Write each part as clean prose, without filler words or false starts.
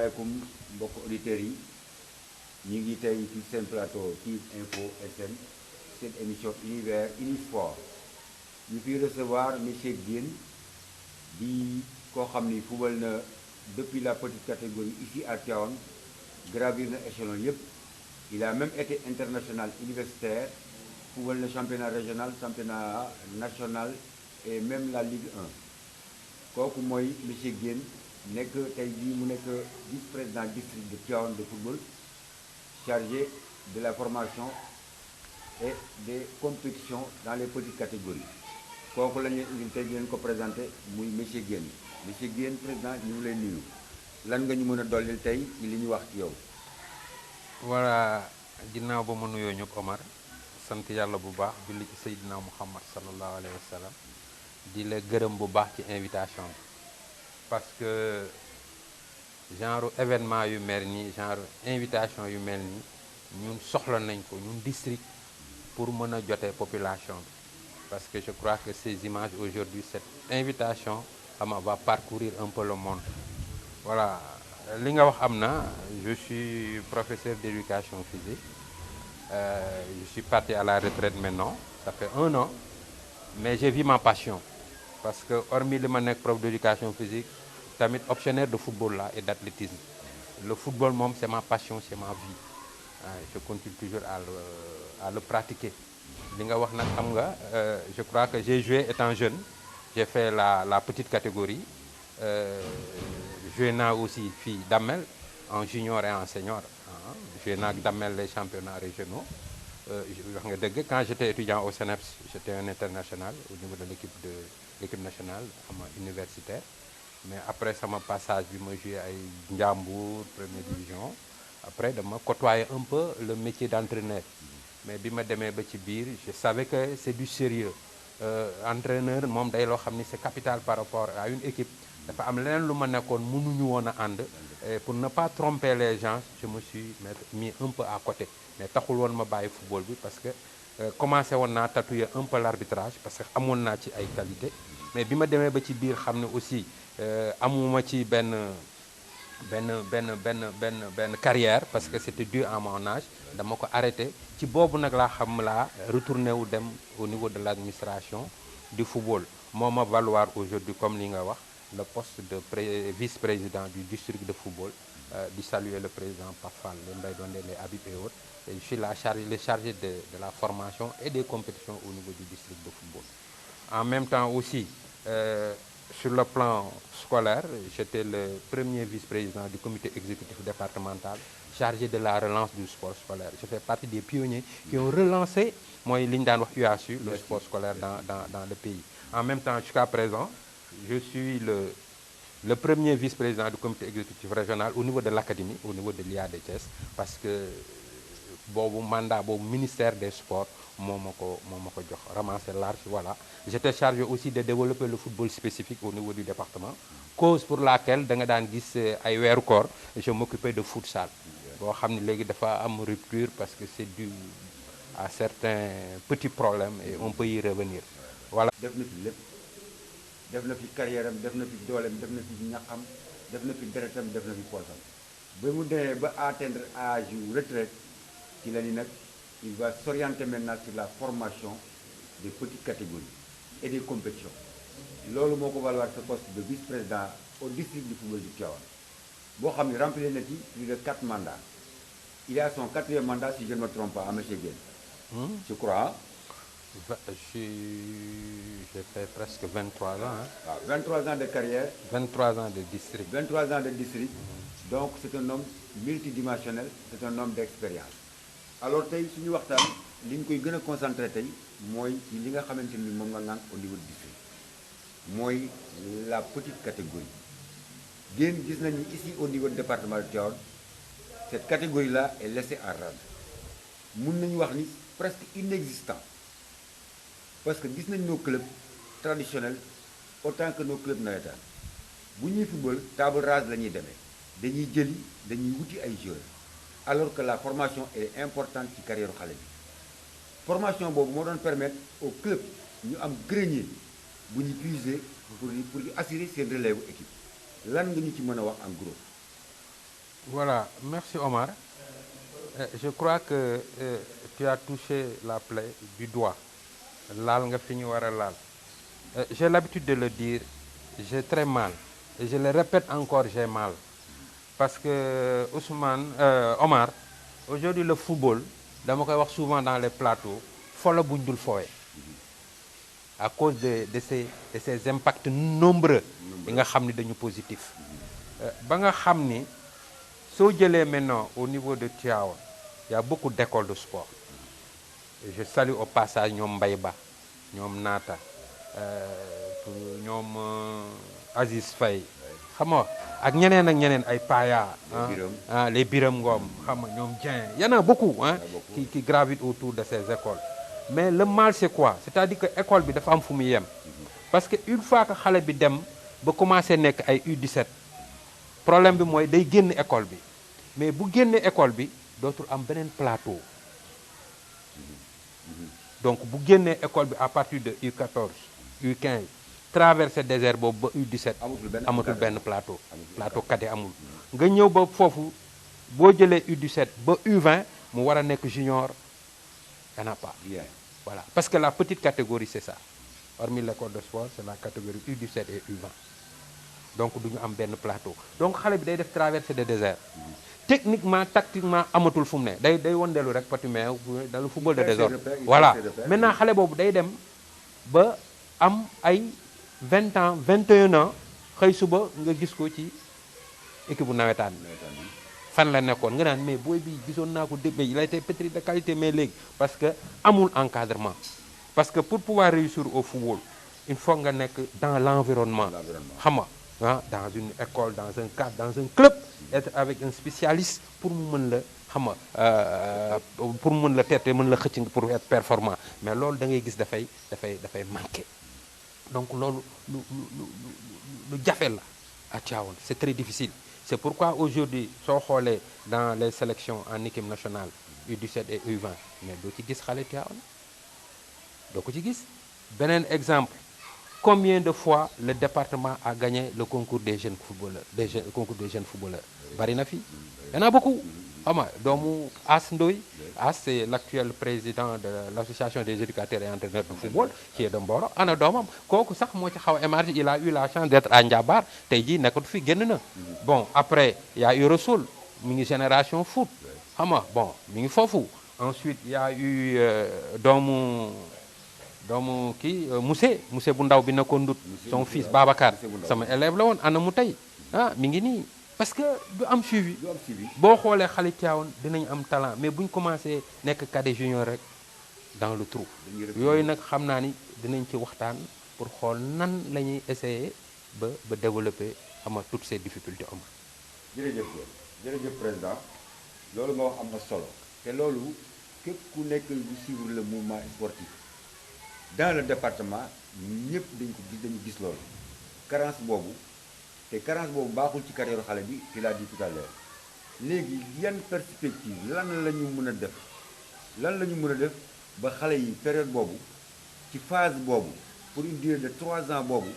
asalaamaaleykum mbokk auditeurs yi ñu ngi tey ci seen plateau Tiv Info SN seen émission univers Unisport ñu fi recevoir monsieur Diène di koo xam ni fubal na depuis la petite catégorie ici à Tivaouane gravir na échelon yëpp il a même été international universitaire fubal na championnat régional championnat national et même la Ligue 1 kooku mooy monsieur Diène nekk tey jii mu nekk vice-président district de Tivaouane de football chargé de la formation et des compétitions dans les petites catégories kooku la ñuy indil tey di leen ko présenté muy monsieur Diène monsieur Diène président ñu ngi lay nuyu lan nga ñu mën a dollil tey ci li ñu wax ci yow. voilà ginnaaw ba ma nuyoo ñëpp Omar sant yàlla bu baax julli ci Seydina Muhammad sallallahu alayhi wa sallam di la gërëm bu baax ci invitation bi parce que genre événement yu mel nii genre invitation yu mel nii ñun soxla nañ ko ñun district pour mën a jotee population bi parce que je crois que ces images aujourd'hui cette invitation va parcourir un peu le monde voilà li nga wax am na je suis professeur d'éducation physique je suis parti à la retraite maintenant ça fait 1 an mais j'ai vu ma passion parce que hormis li ma nekk prof d'éducation physique tamit optionnaire de football là et d'athlétisme le football moom c'est ma passion c'est ma vie je continue toujours à le pratiquer li nga wax nag xam nga je crois que j'ai joué étant jeune j'ai fait la petite catégorie joué naa aussi fii Damel en junior et en senior joué naa ak Damel les championnats régionaux wax nga dëgg quand j'étais étudiant au CNEPS j'étais un international au niveau de l'équipe nationale universitaire mais après sama passage bi ma joué ay Ndiambour première division après dama côtoyer un peu le métier d'entraîneur mais bi ma demee ba ci biir je savais que c'est du sérieux entraîneur moom day loo xam ni c'est capital par rapport à une équipe dafa am leneen lu ma nekkoon mënuñu woon a ànd pour ne pas tromper les gens je me suis mis un peu à côté mais taxul woon ma bàyyi football bi parce que commencé woon naa tatouiller un peu l'arbitrage parce que amoon naa ci ay qualité mais bi ma demee ba ci biir xam ne aussi amuma ci benn carrière parce que c'était dû à mon âge dama ko arrêté ci boobu nag laa xam laa retourné wu dem au niveau de l'administration du football moo ma valoir aujourd'hui comme li nga wax le poste de vice-président du district de football di saluer le président Pafal le Mbaye Donde les Habib et autres et je suis le chargé de la formation et des compétitions au niveau du district de football en même temps aussi sur le plan scolaire j'étais le premier vice-président du comité exécutif départemental chargé de la relance du sport scolaire je fais partie des pionniers qui ont relancé mooy li ñu daan wax UASU le sport scolaire dans le pays en même temps jusqu'à présent je suis le premier vice-président du comité exécutif régional au niveau de l'académie au niveau de l'IA de Thiès parce que boobu mandat boobu ministère des sports moo ma ko jox ramasser large voilà j'étais chargé aussi de développer le football spécifique au niveau du département cause pour laquelle da nga daan gis ay weeru koor je m'occupais de futsal boo xam ne léegi dafa am rupture parce que c'est dû à certains petits problèmes et on peut y revenir voilà. def na fi lépp def na fi carrière am def na fi dooleem def na fi ñaqam def na fi deretam def na fi poosam ba mu demee ba atteindre âge retraite ci la ni nag il va s'orienter maintenant sur la formation des petites catégories et des compétitions loolu moo ko valoir ce poste de vice-président au district du football du Tivaouane boo xam ne rempli na ci plus de 4 mandats il est à son 4e mandat si je ne me trompe pas à monsieur Diène je crois j'ai fait presque 23 ans waaw 23 ans de carrière 23 ans de district 23 ans de district donc c'est un homme multidimensionnel c'est un homme d'expérience alors tey suñu waxtaan li ñu koy gën a concentré tey mooy ci li nga xamante ni moom nga naan au niveau du district mooy la petite catégorie Diène gis nañu ici au niveau du département de Tivaouane cette catégorie là est laissée en rade mun nañu wax ni presque inexistant parce que gis nañ nos clubs traditionnels autant que nos clubs navétanes bu ñuy football table rase la ñuy demee dañuy wuti ay joueurs alors que la formation est importante ci carrière xale bi formation boobu moo doon permettre au club ñu am grenier bu ñu puiser pour assurer seen relève équipe lan nga ñu ci mën a wax en gros. Voilà, merci Omar. Je crois que tu as touché la plaie du doigt. Laal nga fi ñu war a laal. J'ai l'habitude de le dire, j'ai très mal. Et je le répète encore, j'ai mal. Parce que Ousmane, Omar, aujourd'hui le football, dama koy wax souvent dans les plateaux, fola buñ dul fooye. À cause de ces impacts nombreux yi nga xam ni dañu positif. Ba nga xam ni soo jëlee maintenant au niveau de Tivaouane, il y a beaucoup d'écoles de sport. Et je salue au passage ñoom Mbaye Ba, ñoom Naata, ñoom Aziz Faye, xam nga ak ñeneen ay Paya, les Biram Ngom, xam nga ñoom Dieng, y en a beaucoup qui gravitent autour de ces écoles. Mais le mal c'est quoi? C'est-à-dire que école bi dafa am fu mu yem. Parce que une fois que xale bi dem ba commencé nekk ay U17, problème bi mooy day génn école bi. Mais bu génnee école bi dootul am beneen plateau. Donc bu génnee école bi à partir de U14, U15, traverser désert boobu ba U17 amatul benn plateau. Plateau cadet amul. Nga ñëw ba foofu boo jëlee U17 ba U20 mu war a nekk junior, y en a pas. Voilà. Parce que la petite catégorie c'est ça. Hormis l'école de sport, c'est la catégorie U17 et U20. Donc duñu am benn plateau. Donc xale bi day def traversée de désert. Techniquement, tactiquement amatul fu mu ne day wondeelu rek pati meew dans le football de désordre. Voilà. Maintenant xale boobu day dem ba am ay 20 ans 21 ans xëy suba nga gis ko ci équipe bu nawetaan fan la nekkoon nga naan mais booy bi gisoon naa ko début il a été pétri de qualité mais léegi parce que amul encadrement. Parce que pour pouvoir réussir au football il faut nga nekk dans l'environnement. Xam nga dans une école, dans un cadre, dans un club, être avec un spécialiste pour mu mën la xam nga pour mën la tette mën la xëcc pour être performant. Mais loolu da ngay gis dafay manqué. Donc loolu lu jafe la à Tivaouane, c'est très difficile. C'est pourquoi aujourd'hui soo xoolee dans les sélections en équipe nationale U17 et U20 mais doo ci gis xale Tivaouane doo ko ci gis. Beneen exemple, combien de fois le département a gagné le concours des jeunes footballeurs, concours des jeunes footballeurs? Bari na fi. Il y en a beaucoup. Xam nga doomu As Ndoye, As c'est l'actuel président de l'association des éducateurs et entraîneurs de football qui est de Mboro. Ana doomam kooku sax moo ci xaw a émargé, il a eu la chance d'être à Ndiabar tey jii nekkatu fi génn na. Bon après il y a eu Rassoul mi ngi génération foot xam nga bon mi ngi foofu. Ensuite il y a eu doomu kii Moussé bu ndaw bi nekkoon Ndut son fils Babacar sama élève la woon ana mu tey mi ngi nii parce que du am suivi boo xoolee xale Tivaouane dinañ am talent mais buñ commencé nekk cadet junior rek dans le trou yooyu nag xam naa ni dinañ ci waxtaan pour xool nan la ñuy essayer ba développer ama toutes ces difficultés am. jërëjëf président loolu nga wax am na solo te loolu képp ku nekk bu suivre le mouvement sportif dans le département ñëpp dañu gis loolu carence boobu baaxul ci carrière xale bi tu l'as dit tout à l'heure léegi yan perspective lan la ñu mën a def ba xale yi période boobu ci phase boobu pour une durée de 3 ans boobu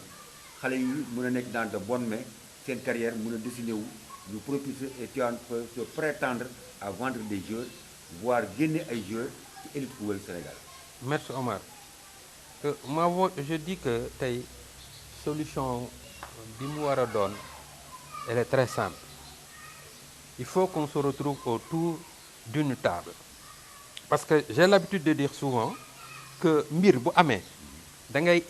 xale yi mën a nekk dans de bonnes mains seen carrière mën a dessiné wu ñu propulser et Tivaouane peut se prétendre à vendre des joueurs voire génne ay joueurs ci élite football Sénégal. Merci Omar. Je dis que tey solution bi mu war a doon elle est très simple. Il faut qu'on se retrouve autour d'une table. Parce que j'ai l'habitude de dire souvent que mbir bu amee da ngay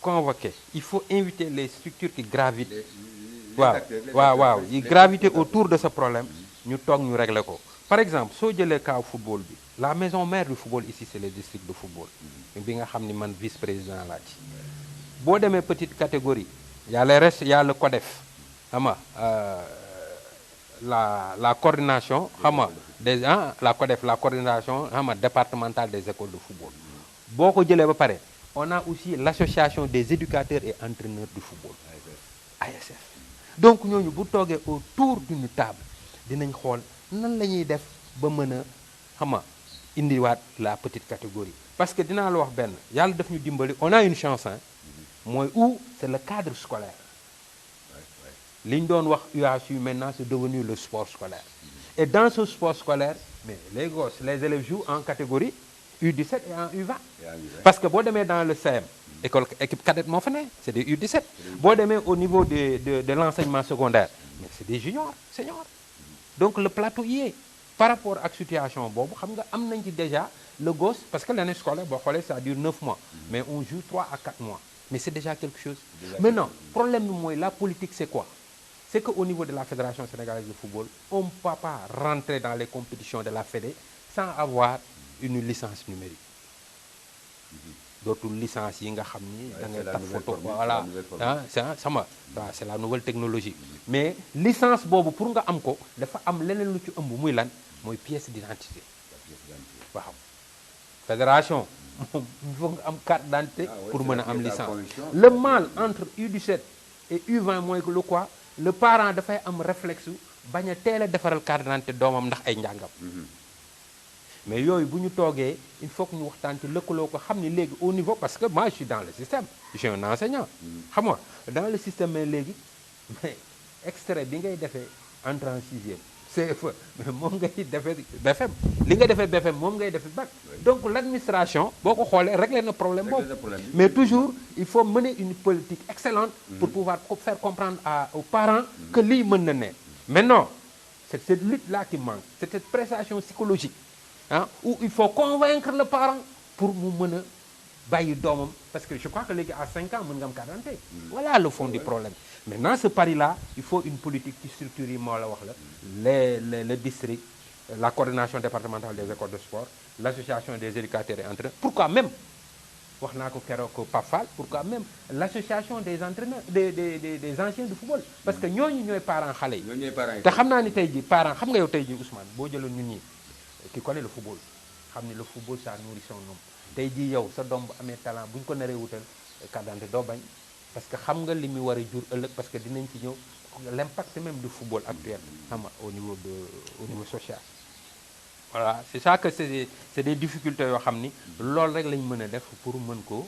convoquer, il faut inviter les structures qui gravitent. waaw yi graviter autour de ce problème ñu toog ñu régler ko. Par exemple soo jëlee cas football bi la maison mère du football ici c'est le district de football bi nga xam ni man vice-président laa ci. Boo demee petite catégorie y a les restes, y a le CODEF xam nga la coordination xam nga des la CODEF la coordination xam nga départementale des écoles de football. Boo ko jëlee ba pare on a aussi l'association des éducateurs et entraîneurs du football ASF. Donc ñooñu bu toogee autour d'une table dinañ xool nan la ñuy def ba mën a xam nga indiwaat la petite catégorie. Parce que dinaa la wax benn yàlla daf ñu dimbali on a une chance mooy où c'est le cadre scolaire li ñu doon wax UHU maintenant c'est devenu le sport scolaire. Et dans ce sport scolaire mais les gosses les élèves jouent en catégorie U17 et en U20. Parce que boo demee dans le CM équipe cadette moo fa ne c'est des U17. boo demee au niveau de l'enseignement secondaire mais c'est des juniors seniors. Donc le plateau y est. Par rapport ak situation boobu xam nga am nañ ci déjà le gosse parce que l'année scolaire boo xoolee ça dure 9 mois mais on joue 3 à 4 mois mais c'est déjà quelque chose. Maintenant problème bi mooy la politique c'est quoi? C'est qu'au niveau de la Fédération sénégalaise de football on ne peut pas rentrer dans les compétitions de la Fédé sans avoir une licence numérique. Dootul licence yi nga xam ni da ngay taf photo voilà c'est la nouvelle technologie. Mais licence boobu pour nga am ko dafa am leneen lu ci ëmb muy lan mooy pièce d'identité. waaw fédération moom il faut nga am carte d'identité pour mën a am licence. Le mal entre U17 et U20 mooy que le quoi le parent dafay am réflexe bañ a teel a defaral carte d'identité doomam ndax ay njàngam. Mais yooyu bu ñu toogee il faut que ñu waxtaan ci lëkkaloo ko xam ni léegi au niveau parce que moi je suis dans le système je suis un enseignant. xam nga dans le système mais léegi mais extrait bi ngay defee entrée en sixième CFE mais moom ngay defee BFM li nga defee BFM moom ngay defee bac. Donc l'administration boo ko xoolee régler na problème boobu. Mais toujours il faut mener une politique excellente pour pouvoir faire comprendre aux parents que lii mën na ne. Maintenant c'est cette lutte là qui manque c'est cette pression psychologique. Où il faut convaincre le parent pour mu mën a bàyyi doomam parce que je crois que léegi à 5 ans mën nga am carte d'identité. Voilà le fond du problème. Maintenant ce pari-là il faut une politique qui structure yi moo la wax la le district la coordination départementale des écoles de sport l'association des éducateurs et entraîneurs pourquoi même wax naa ko keroog Pape Fall pourquoi même l'association des entraîneurs des anciens de football parce que ñooñu ñooy parents xale yi. te xam naa ni tey ji parents xam nga yow tey ji Ousmane boo jëloon ñun ñi qui connaît le football xam ni le football ça nourrit son homme tey jii yow sa doom bu amee talent bu ñu ko naree wutal carte d'identité doo bañ parce que xam nga li muy war a jur ëllëg parce que dinañ ci ñëw l'impact même du football actuel xam nga au niveau social. Voilà c'est ça que c'est des difficultés yoo xam ni loolu rek lañ mën a def pour mën ko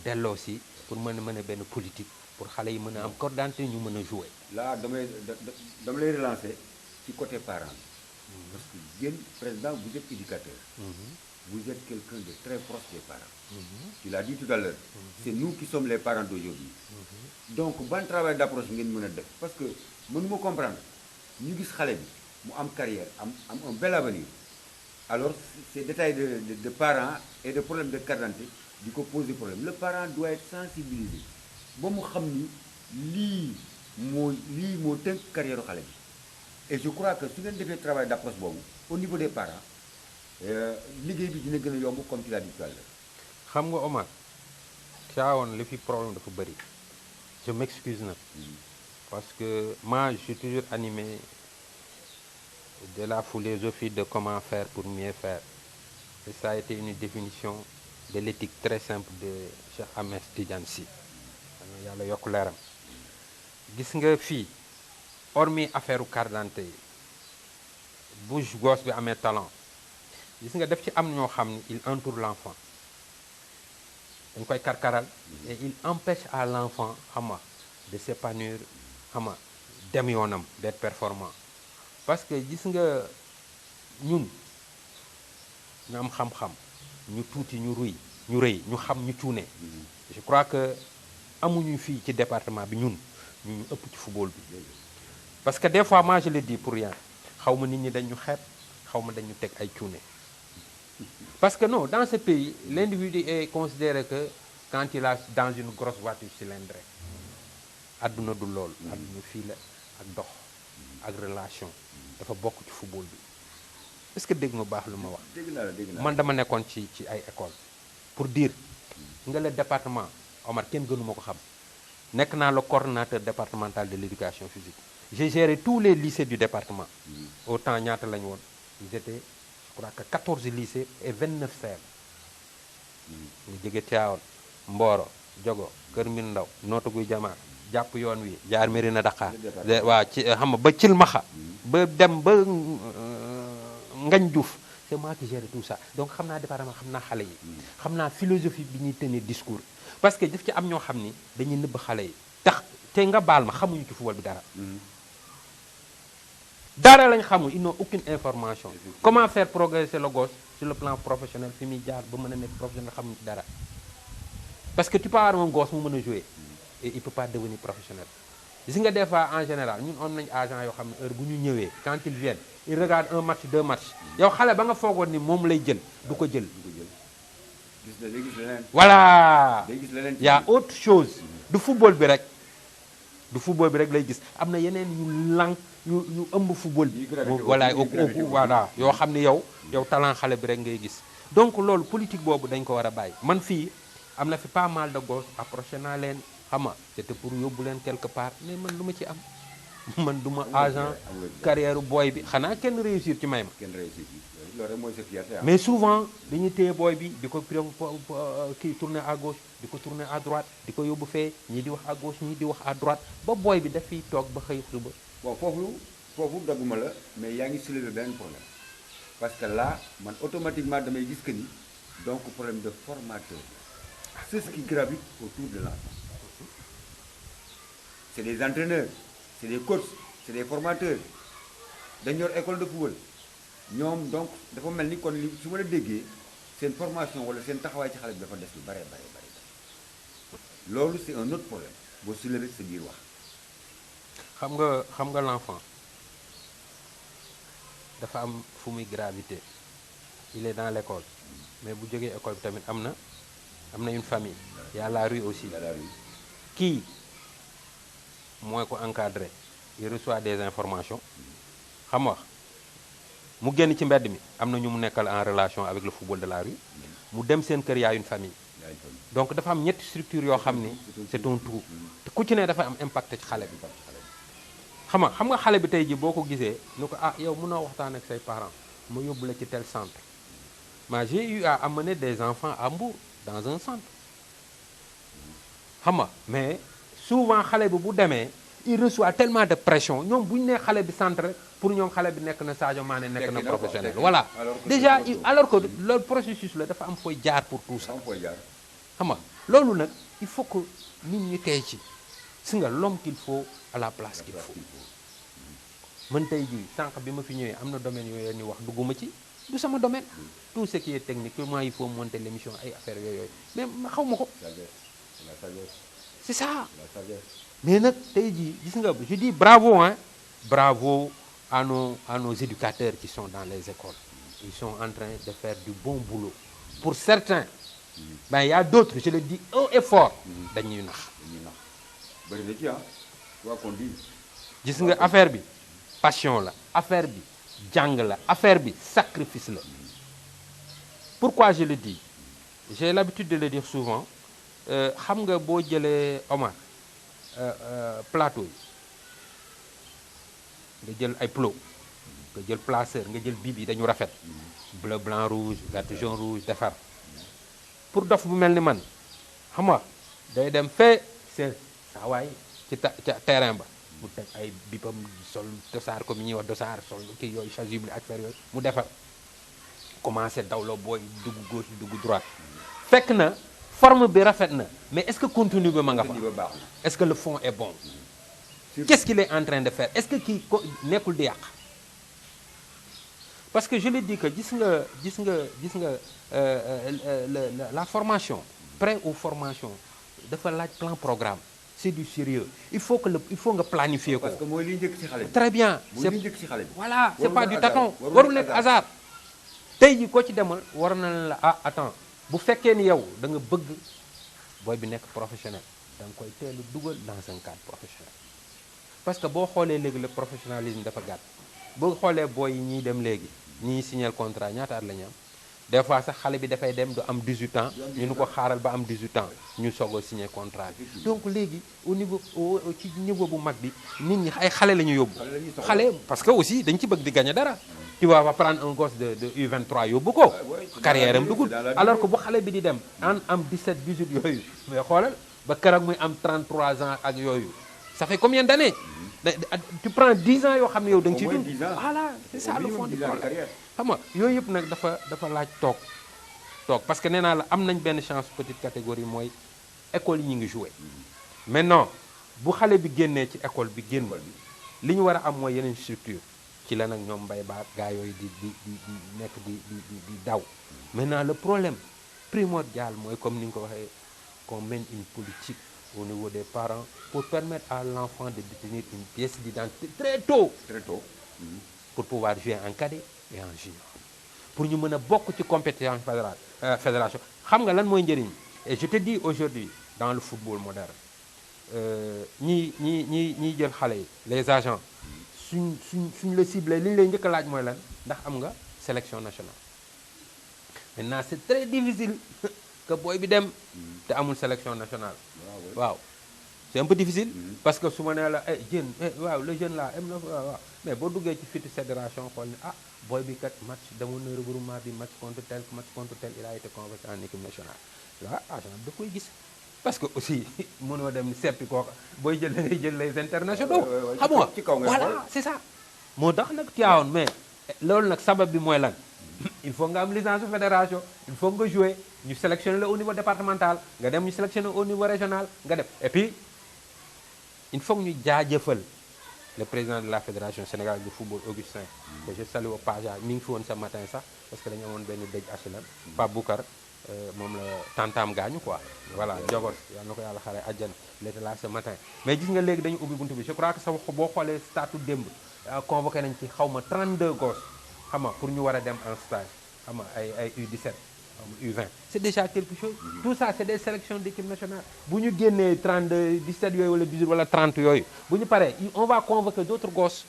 delloo si pour mën a benn politique pour xale yi mën a am carte d'identité ñu mën a jouer. Là dama lay relancer ci côté parent. Parce que yéen président vous êtes éducateur. Vous êtes quelqu'un de très proche des parents. Tu l'as dit tout à l'heure. C'est nous qui sommes les parents d'aujourd'hui. Donc ban travail d'approche ngeen mën a def parce que mënuma comprendre ñu gis xale bi mu am carrière am un bel avenir alors ces détails de parents et de problèmes de carte d'identité di ko poser problème le parent doit être sensibilisé ba mu xam ni lii moo tënk carrière xale bi. Et je crois que su ngeen defee travail d'approche boobu au niveau des parents liggéey bi dina gën a yomb comme tu l'as dit tout à l'heure. xam nga Omar Tivaouane li fi problème dafa bëri je m'excuse nag parce que moi je suis toujours animé de la philosophie de comment faire pour mieux faire et ça a été une définition de l'éthique très simple de Cheikh Ahmed Tidiane Sy yàlla yokk leeram gis nga fii hormis affaire carte d'identité yi bu gosse bi amee talent gis nga def ci am ñoo xam ni il entoure l'enfant dañ koy karkaral et il empêche à l'enfant xam nga de s'épanouir xam nga dem yoonam d'être performant parce que gis nga ñun ñu am xam-xam ñu tuuti ñu rëy ñu xam ñu cuune je crois que amuñu fii ci département bi ñun ñu ëpp ci football bi parce que des fois moi je le dis pour rien xaw ma nit ñi dañu xeeb xaw ma dañu teg ay cuune parce que non dans ce pays l'individu est considéré que quand il est dans une grosse voiture cylindrée adduna du lool adduna fii la ak dox ak relation dafa bokk ci football bi est-ce que dégg nga baax lu ma wax dégg naa man dama nekkoon ci ay école pour dire nga le département Omar kenn gënu ma ko xam nekk naa le coordonnateur départemental de l'éducation physique j'ai géré tous les lycées du département autant ñaata lañu woon ils étaient je crois que 14 lycées et 29 CM ñu jóge Tivaouane Mboro Diogo Kër Mbir Ndaw Notto Gouye Diama jàpp yoon wi jaar Mérina Dakhar waaw ci xam nga ba Cilmaxa ba dem ba Ngagne Diouf c'est moi qui gère tout ça donc xam naa département xam naa xale yi xam naa philosophie bi ñuy tenir discours parce que daf ci am ñoo xam ni dañuy nëbb xale yi tax te nga baal ma xamuñu ci football bi dara. dara lañ xamul ils n'ont aucune information. Comment faire progresser le gosse sur le plan professionnel fi muy jaar ba mën a nekk professionnel xamuñu ci dara. Parce que tu peux avoir un gosse mu mën a jouer et il peut pas devenir professionnel. gis nga des fois en général ñun am nañ agent yoo xam ne heure bu ñu ñëwee quand ils viennent ils regardent un match 2 matchs yow xale ba nga foogoon ni moom lay jël du ko jël. gis na day gis leneen. voilà day gis leneen. y a autre chose du football bi rek lay gis am na yeneen yu ëmb football bi. voilà voilà yoo xam ne yow talent xale bi rek ngay gis. donc loolu politique boobu dañ ko war a bàyyi man fii am na fi pas mal de gosses approché naa leen xam nga c'était pour yóbbu leen quelque part mais man lu ma ci am man du ma agent carrière booy bi xanaa kenn réussir ci may ma. kenn réussir ci loolu rek mooy sa fierté. mais souvent dañuy téye booy bi di ko kii tourner à gauche di ko tourner à droite di ko yóbbu fee ñii di wax à gauche ñii di wax à droite ba booy bi daf fiy toog ba xëy suba. bon foofu dagguma la mais yaa ngi soulever benn problème parce que là man automatiquement damay gis que ni donc problème de formateur c'est ce qui gravite autour de l'enfant. C'est des entraîneurs c'est des coachs c'est des formateurs dañ yor école de football ñoom donc dafa mel ni kon li su ma la déggee seen formation wala seen taxawaay ci xale bi dafa des lu bare loolu c'est un autre problème boo soulever sa biir wax. xam nga l'enfant dafa am fu muy gravité il est dans l'école mais bu jógee école bi tamit am na une famille. y a la rue aussi. kii mooy ko encadré il reçoit des informations xam nga mu génn ci mbedd mi am na ñu mu nekkal en relation avec le football de la rue mu dem seen kër y a une famille. donc dafa am ñetti structure yoo xam ni c'est un tout te ku ci ne dafa am impact ci xale bi. xam nga xale bi tey ji boo ko gisee ni ko yow mënoo waxtaan ak say parents ma yóbbu la ci tel centre mais j'ai eu à amener des enfants à Mbour dans un centre xam nga mais souvent xale bi bu demee il reçoit tellement de pression ñoom bu ñu nee xale bi centre pour ñoom xale bi nekk na Sadio Mané nekk na professionnel voilà déjà alors que loolu processus la dafa am fooy jaar pour tout ça xam nga loolu nag il faut que nit ñi tey ci si nga l'homme qu'il faut à la place qu'il faut man tey jii sànq bi ma fi ñëwee am na domaine yooyu ni wax dugguma ci du sama domaine tout ce qui est technique comment il faut monter l'émission ay affaires yooyu mais ma xaw ma ko c'est ça mais nag tey jii gis nga je dis bravo bravo à nos éducateurs qui sont dans les écoles ils sont en train de faire du bon boulot pour certains ben il y a d'autres je le dis haut et fort dañuy nax bëri na ci quoi qu'on dise gis nga affaire bi passion la affaire bi jàng la affaire bi sacrifice la pourquoi je le dis j'ai l'habitude de le dire souvent xam nga boo jëlee Omar plateau yi nga jël ay plots nga jël placeur nga jël bib yi dañu rafet bleu blanc rouge vert jaune rouge defar pour dof bu mel ni man xam nga day dem fee c'est saa waay ci terrain ba mu teg ay bipam sol dosaar comme ñuy wax dosaar sol kii yooyu chasuble ak fer yooyu mu defar commencé dawloo booy dugg gauche dugg droite fekk na forme bi rafet na mais est-ce que contenu bi ma nga fa est-ce que le fond est bon qu'est-ce qu'il est en train de faire est-ce que kii nekkul di yàq parce que je le dis que gis nga la formation pré ou formation dafa laaj plan programme c'est du sérieux il faut nga planifier ko. parce que mooy li njëkk ci xale bi. très bien mooy li njëkk ci xale bi. voilà c'est pas du tâton warul nekk hasard. tey jii koo ci demal war na la attends bu fekkee ni yow da nga bëgg booy bi nekk professionnel da nga koy teel a dugal dans un cadre professionnel parce que boo xoolee léegi le professionnalisme dafa gàtt boo xoolee booy yi ñuy dem léegi ñiy signer contrat ñaata at la ñu am des fois sax xale bi dafay dem du am 18 ans ñu ko xaaral ba am 18 ans ñu soog a signer contrat bi donc léegi au niveau ci niveau bu mag bi nit ñi ay xale la ñu yóbbu xale parce que aussi dañ ci bëgg di gagner dara tu vas prendre un gosse de U23 yóbbu ko carrière am dugul alors que bu xale bi di dem am 17 18 yooyu mais xoolal ba keroog muy am 33 ans ak yooyu ça fait combien d'années tu prends 10 ans yoo xam ne yow da nga ciy dund voilà c'est ça le fond du problème xam nga yooyu yëpp nag dafa laaj toog parce que nee naa la am nañ benn chance petite catégorie mooy école yi ñu ngi jouer maintenant bu xale bi génnee ci école bi génn école bi. li ñu war a am mooy yeneen structure ci la nag ñoom mbay baa gaa yooyu di nekk di daw. Maintenant le problème primordial mooy comme ni nga ko waxee qu'on mène une politique au niveau des parents pour permettre à l'enfant de détenir une pièce d'identité très tôt Très tôt. pour pouvoir jouer en cadet et en junior pour ñu mën a bokk ci compétition fédération xam nga lan mooy njëriñ et je te dis aujourd'hui dans le football moderne ñiy jël xale yi les agents suñ la ciblé li ñu lay njëkk a laaj mooy lan ndax am nga sélection nationale. Maintenant c'est très difficile que booy bi dem te amul sélection nationale. waaw c'est un peu difficile. parce que su ma nee la jeune waaw le jeune là am na waaw mais boo duggee ci fitu fédération xool ne booy bi kat match demoon na regroupement bi match contre tel il a été convoqué en équipe nationale là agent da koy gis. parce que aussi mënoo dem seppi kooka booy jël da ngay jël les internationaux. xam nga ci kaw nga voilà c'est ça. moo tax nag Tivaouane mais loolu nag sabab bi mooy lan il faut nga am licence fédération il faut nga jouer ñu sélectionner la au niveau départemental nga dem ñu sélectionner au niveau régional nga def et puis il faut ñu jaajëfal le président de la fédération sénégalaise de football Augustin que je salue au passage mi ngi fi woon ce matin sax parce que dañu amoon benn dëj HLM Pape Boucar moom la tantam gaañu quoi voilà jogos yal na ko yàlla xare àjjana il était là ce matin mais gis nga léegi dañu ubbi buntu bi je crois que sa boo xoolee statut démb convoqué nañ ci xaw ma 32 gosses xam nga pour ñu war a dem en stage xam nga ay U17 U20 c'est déjà quelque chose. tout ça c'est des sélections d'équipe nationale bu ñu génnee 32 17 yooyu wala 18 wala 30 yooyu bu ñu paree on va convoquer d'autres gosses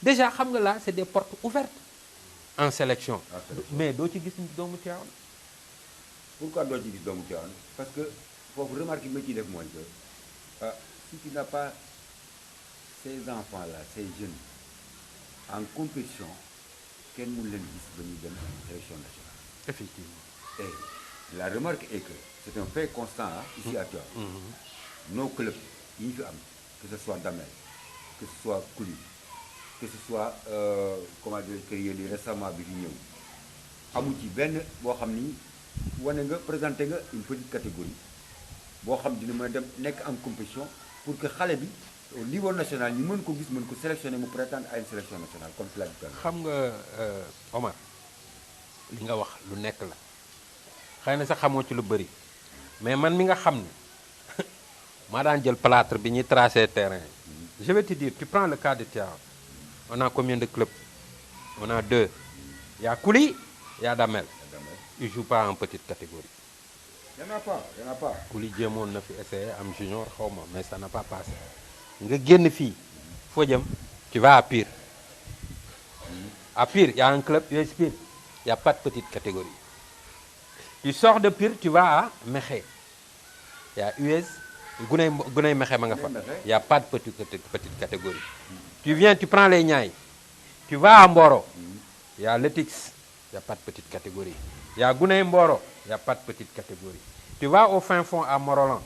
déjà xam nga là c'est des portes ouvertes en sélection mais doo ci gis doomu Tivaouane. Pourquoi doo ci gis doomu Tivaouane parce que foofu remarque bi ma ciy def mooy que si tu n'as pas ces enfants là ces jeunes en compétition kenn mënu leen gis ba ñu dem sélection nationale. Effectivement. Et la remarque est que c'est un fait constant ici à Tivaouane. Nos clubs yi ñu fi am que ce soit Damel que ce soit Kouly que ce soit comment dire que yéen récemment bi fi ñëw amu ci benn boo xam ni wane nga présenté nga une petite catégorie boo xam dina mën a dem nekk en compétition pour que xale bi au niveau national ñu mën ko gis mën ko sélectionner mu prétendre à une sélection nationale comme tu l'as dit. xam nga Omar li nga wax lu nekk la xëy na sax xamoo ci lu bëri mais man mi nga xam ne maa daan jël plâtre bi ñuy tracé terrain je vais te dire tu prends le cas de Tivaouane on a combien de clubs on a 2 il y a Kouly il y a Damel il joue pas en petite catégorie. Il n'y en a pas. Kouly jéemoon na fi essayé am junior xaw ma mais ça n'a pas passé nga génn fii foo jëm tu vas à Pire. À Pire il y a un club US Pire il y a pas de petite catégorie. Tu sors de Pire tu vas à Mékhé il y a US Guney Mékhé ma nga fa il y a pas de petite catégorie. Tu viens tu prends les Niayes tu vas à Mboro il y a l'Etix il y a pas de petite catégorie. Il y a Guney Mboro il y a pas de petite catégorie. Tu vas au fin fond à Morolan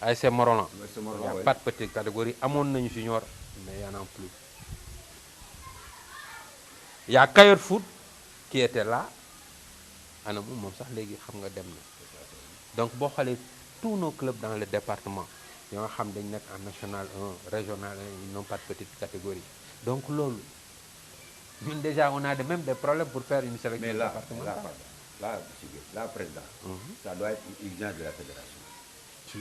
ASC Morolan il y a pas de petite catégorie amoon nañu junior mais y en a plus. Il y a Kayor Foot qui était là ana moom sax léegi xam nga dem na donc boo xoolee tous nos clubs dans le département yoo xam dañ nekk en national 1 régional 1 ils n'ont pas de petite catégorie donc loolu ñun déjà on a même des problèmes pour faire une sélection départementale. Là président ça doit être une exigence de la fédération. Si.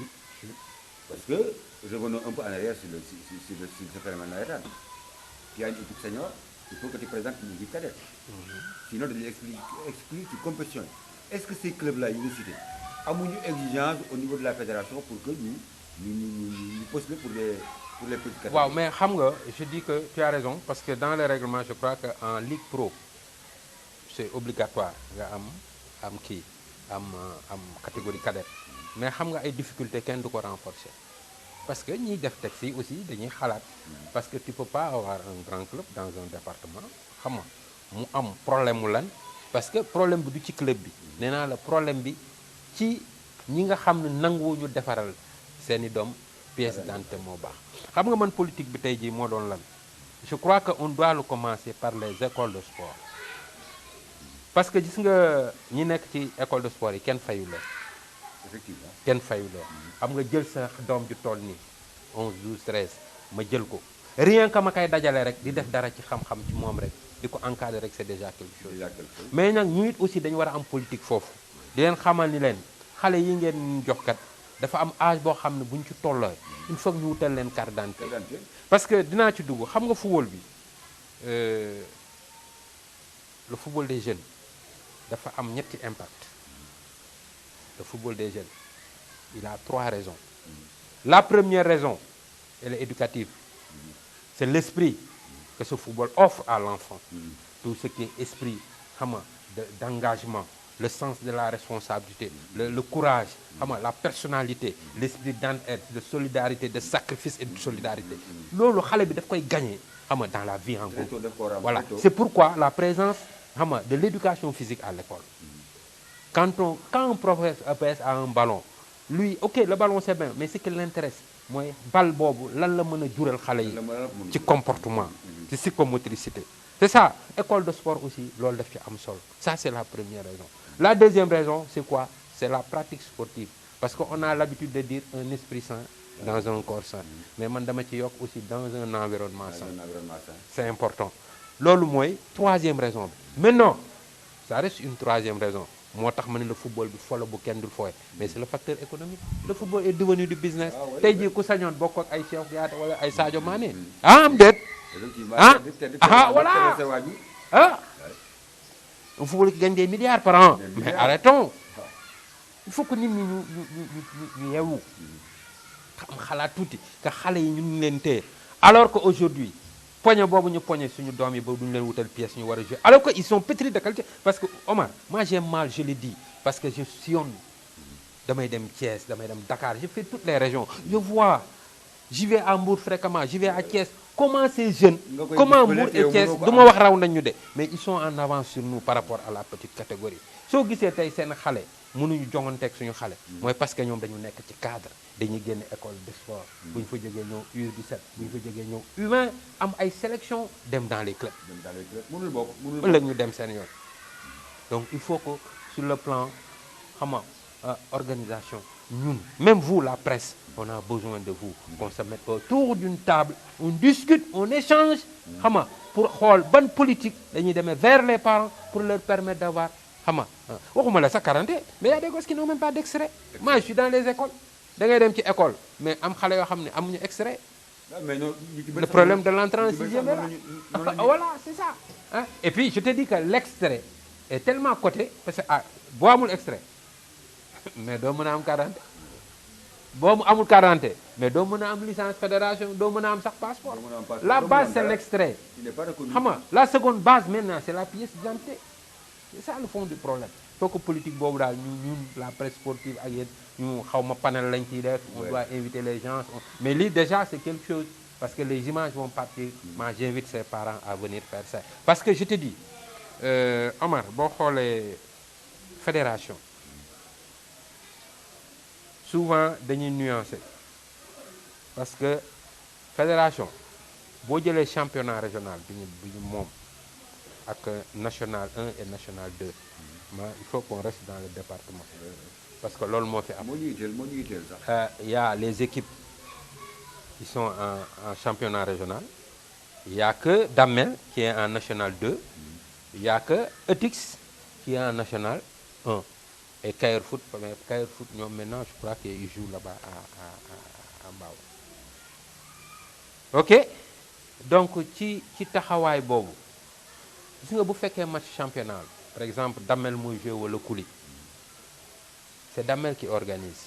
Parce que revenons un peu en arrière sur ce phénomène navétane. Tu as une équipe senior, il faut que tu présentes une équipe cadette. Sinon de les exclure ci compétition. Est-ce que ces clubs-là yi nga cité amuñu exigence au niveau de la fédération pour que ñu postuler pour les petites catégories? waaw mais xam nga je dis que tu as raison parce que dans le règlement je crois que en Ligue Pro c'est obligatoire nga am catégorie cadette mais xam nga ay difficultés kenn du ko renforcer parce que ñiy def texte yi aussi dañuy xalaat parce que tu peux pas avoir un grand club dans un département xam nga mu am problème mu lan parce que problème bi du ci club bi nee naa la problème bi ci ñi nga xam ne nanguwuñu defaral seeni doom pièce d'identité moo baax xam nga man politique bi tey jii moo doon lan je crois que on doit le commencer par les écoles de sport parce que gis nga ñi nekk ci école de sport yi kenn fayu leen Effectivement. kenn fayu leen xam nga jël sa doom ju toll nii 11 12 13 ma jël ko rien que ma koy dajale rek di def dara ci xam-xam ci moom rek di ko encadrer rek c'est déjà quelque chose. mais nag ñu it aussi dañu war a am politique foofu di leen xamal ni leen xale yi ngeen jox kat dafa am âge boo xam ne bu ñu ci tolloo il faut que ñu wutal leen carte d'identité parce que dinaa ci dugg xam nga football bi le football des jeunes dafa am ñetti impact. Le football des jeunes, il a 3 raisons. La première raison, elle est éducative. C'est l'esprit que ce football offre à l'enfant. Tout ce qui est esprit d'engagement, le sens de la responsabilité, le courage, la personnalité, l'esprit d'entraide, de solidarité, de sacrifice et de solidarité. Loolu xale bi daf koy gagner dans la vie en groupe. Voilà. C'est pourquoi la présence de l'éducation physique à l'école. Quand un professeur a un ballon, lui, ok, le ballon c'est bien, mais ce qui l'intéresse, moi, balle bobu, lan la meuna jural xalé yi ci comportement, ci psychomotricité. C'est ça, école de sport aussi, lolu daf ci am solo. Ça c'est la première raison. La deuxième raison, c'est quoi? C'est la pratique sportive parce qu'on a l'habitude de dire un esprit sain dans un corps sain. Mais man dama ci yok aussi dans un environnement sain. C'est important. Lolu moy troisième raison. Maintenant, ça reste une troisième raison. Moo tax ma ne le football bi folo bu kenn dul fooye mais c'est le facteur économique. Le football est devenu du business. Tey jii ku sañoon bokk ak ay Cheikh Diatta wala ay Sadio Mané. Am déet. Voilà. Un football qui gagne des milliards par an. Mais arrêtons. Il faut que nit ñi ñu yeewu. Xam xalaat tuuti que xale yi ñu ngi leen téye alors que aujourd'hui poñe boobu ñu poñe suñu doom yi ba duñu leen wutal pièce ñu war a jouer alors que ils sont pétris de qualité parce que Omar moi j'ai mal je le dis parce que je sillonne damay dem Thiès damay dem Dakar je fais toutes les régions je vois j'y vais à Mbour fréquemment j'y vais à Thiès comment ces jeunes comment Mbour et Thiès du ma wax raw nañ ñu de mais ils sont en avance sur nous par rapport à la petite catégorie soo gisee tey seen xale mënuñu jonganteeg suñu xale mooy parce que ñoom dañu nekk ci cadre dañuy génn école de sport bu ñu fa jógee ñëw U17 bu ñu fa jógee ñëw U20 am ay sélection dem dans les clubs mënul bokk ëllëg ñu dem seen yoon donc il faut que sur le plan organisation ñun même vous la presse on a besoin de vous qu'on se mette autour d'une table on discute on échange pour xool ban politique dañuy demee vers les parents pour leur permettre d'avoir waxuma la sa 40 mais il y a des gosses qui n'ont même pas d'extrait. Moi je suis dans les écoles da ngay dem ci école mais am xale yoo xam ne amuñu extrait. Le problème de l'entrée en sixième est là. Voilà c'est ça. Et puis je te dis que l'extrait est tellement coté parce que boo amul extrait mais doo mën a am 40 boo amul 40 mais doo mën a am licence fédération doo mën a am sax passeport. La base c'est l'extrait. La seconde base maintenant c'est la pièce d'identité. C'est ça le fond du problème. Il faut que politique boobu daal ñun la presse sportive ak yéen ñu xawma panel lañ ciy def. On doit inviter les gens. Mais lii déjà c'est quelque chose parce que les images vont partir. Moi j'invite ses parents à venir faire ça. Parce que je te dis Omar boo xoolee fédération souvent dañuy nuancer parce que fédération boo jëlee championnat régional bi ñu moom. Avec national 1 et national 2 il faut qu'on reste dans le département parce que loolu moo fi am il y a les équipes qui sont en championnat régional il y a que Damel qui est en national 2 il y a que Etix qui est en national 1 et Kayor Foot mais Kayor Foot ñoom maintenant je crois qu'ils jouent là-bas à Mbao ok donc ci taxawaay boobu gis nga bu fekkee match championnat par exemple Damel mooy joué wala Kouly c'est Damel qui organise